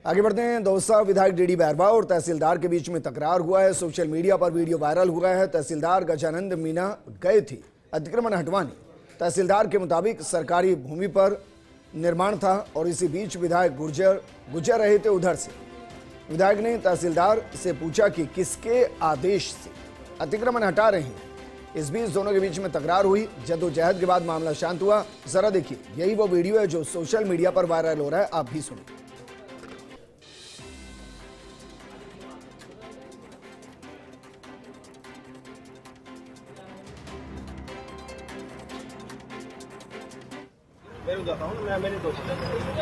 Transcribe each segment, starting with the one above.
आगे बढ़ते हैं। दौसा विधायक डीडी बैरवा और तहसीलदार के बीच में तकरार हुआ है। सोशल मीडिया पर वीडियो वायरल हुआ है। तहसीलदार गजानंद मीना गए थे अतिक्रमण हटवाने। तहसीलदार के मुताबिक सरकारी भूमि पर निर्माण था और इसी बीच विधायक गुजर रहे थे उधर से। विधायक ने तहसीलदार से पूछा कि किसके आदेश से अतिक्रमण हटा रहे हैं। इस बीच दोनों के बीच में तकरार हुई। जद्दोजहद के बाद मामला शांत हुआ। जरा देखिए, यही वो वीडियो है जो सोशल मीडिया पर वायरल हो रहा है। आप भी सुनिए।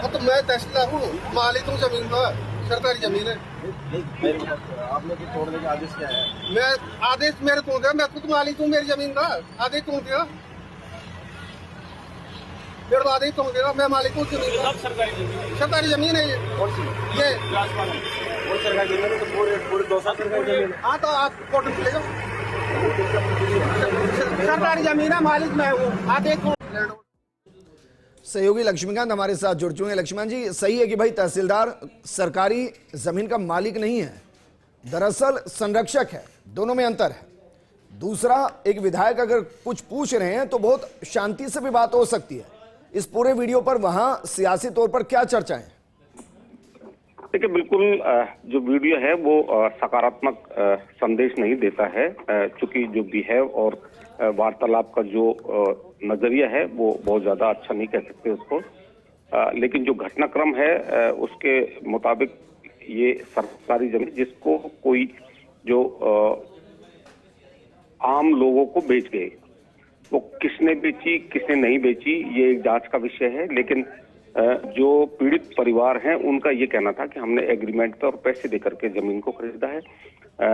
तो मैं तहसीलदार हूँ, मालिक हूँ जमीन का, सरकारी जमीन है। आपने तो छोड़ने का आदेश क्या है? मैं आदेश मेरे कौन दिया? मैं खुद मालिक हूँ मेरी जमीन का। आदेश कौन दिया? मेरे को आदेश कौन देगा? मैं मालिक हूँ जमीन का। सरकारी जमीन है ये। कौन सी? ये वो सरकारी जमीन है, तो पूरे दौसा सरकारी जमीन है। हाँ, तो आप कोर्ट में चले जाओ। सरकारी जमीन है, मालिक मैं हूँ। आदेश कौन? सहयोगी लक्ष्मीकांत हमारे साथ जुड़ चुके हैं। लक्ष्मीकांत जी, सही है कि भाई तहसीलदार सरकारी जमीन का मालिक नहीं है, दरअसल संरक्षक है, दोनों में अंतर है। दूसरा, एक विधायक अगर कुछ पूछ रहे हैं तो बहुत शांति से भी बात हो सकती है। इस पूरे वीडियो पर वहां सियासी तौर पर क्या चर्चा है? देखिए, बिल्कुल जो वीडियो है वो सकारात्मक संदेश नहीं देता है, चूंकि जो बिहेव और वार्तालाप का जो नजरिया है वो बहुत ज्यादा अच्छा नहीं कह सकते उसको। लेकिन जो घटनाक्रम है उसके मुताबिक ये सरकारी जमीन जिसको कोई जो आम लोगों को बेच गए, वो किसने बेची किसने नहीं बेची ये एक जांच का विषय है। लेकिन जो पीड़ित परिवार हैं उनका ये कहना था कि हमने एग्रीमेंट पे और पैसे देकर के जमीन को खरीदा है।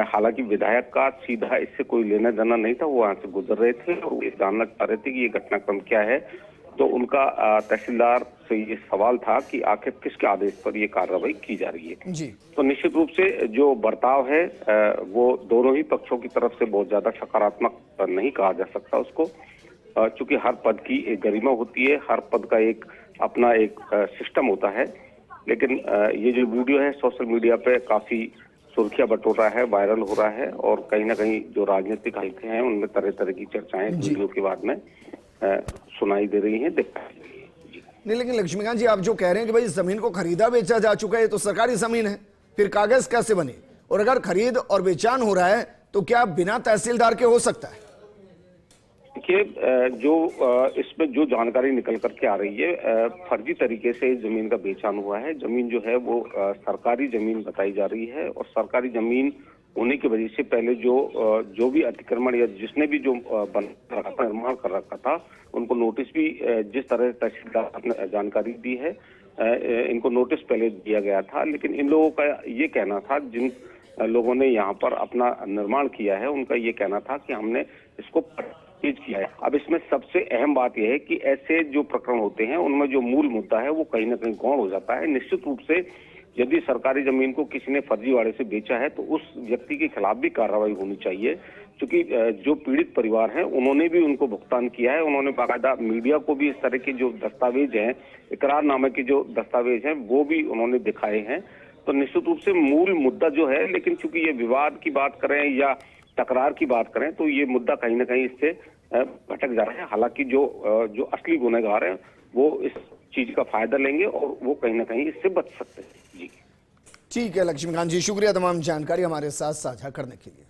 हालांकि विधायक का सीधा इससे कोई लेना देना नहीं था, वो वहां से गुजर रहे थे और ये जानना चाह रहे थे कि ये घटनाक्रम क्या है। तो उनका तहसीलदार से ये सवाल था कि आखिर किसके आदेश पर ये कार्रवाई की जा रही है जी। तो निश्चित रूप से जो बर्ताव है वो दोनों ही पक्षों की तरफ से बहुत ज्यादा सकारात्मक नहीं कहा जा सकता उसको, चूंकि हर पद की एक गरिमा होती है, हर पद का एक अपना एक सिस्टम होता है। लेकिन ये जो वीडियो है सोशल मीडिया पे काफी सुर्खियां बटोर रहा है, वायरल हो रहा है और कहीं ना कहीं जो राजनीतिक हल्के हैं उनमें तरह तरह की चर्चाएं वीडियो के बाद में सुनाई दे रही हैं। नहीं, लेकिन लक्ष्मीकांत जी, आप जो कह रहे हैं कि भाई जमीन को खरीदा बेचा जा चुका है, तो सरकारी जमीन है, फिर कागज कैसे बने? और अगर खरीद और बेचान हो रहा है तो क्या बिना तहसीलदार के हो सकता है? देखिए, जो इसमें जो जानकारी निकल करके आ रही है, फर्जी तरीके से इस जमीन का बेचान हुआ है। जमीन जो है वो सरकारी जमीन बताई जा रही है और सरकारी जमीन होने की वजह से पहले जो भी अतिक्रमण या जिसने भी जो बना रखा था, निर्माण कर रखा था, उनको नोटिस भी जिस तरह तहसीलदार ने जानकारी दी है, इनको नोटिस पहले दिया गया था। लेकिन इन लोगों का ये कहना था, जिन लोगों ने यहाँ पर अपना निर्माण किया है, उनका ये कहना था कि हमने इसको किया है। अब इसमें सबसे अहम बात यह है कि ऐसे जो प्रकरण होते हैं उनमें जो मूल मुद्दा है वो कहीं ना कहीं गौण हो जाता है। निश्चित रूप से यदि सरकारी जमीन को किसी ने फर्जीवाड़े से बेचा है तो उस व्यक्ति के खिलाफ भी कार्रवाई होनी चाहिए, क्योंकि जो पीड़ित परिवार हैं उन्होंने भी उनको भुगतान किया है। उन्होंने बाकायदा मीडिया को भी इस तरह के जो दस्तावेज हैं, इकरारनामे के जो दस्तावेज हैं, वो भी उन्होंने दिखाए हैं। तो निश्चित रूप से मूल मुद्दा जो है, लेकिन चूंकि ये विवाद की बात करें या तकरार की बात करें तो ये मुद्दा कहीं ना कहीं इससे भटक जा रहा है। हालांकि जो असली गुनहगार हैं वो इस चीज का फायदा लेंगे और वो कहीं ना कहीं इससे बच सकते हैं। जी ठीक है लक्ष्मीकांत जी, शुक्रिया तमाम जानकारी हमारे साथ साझा करने के लिए।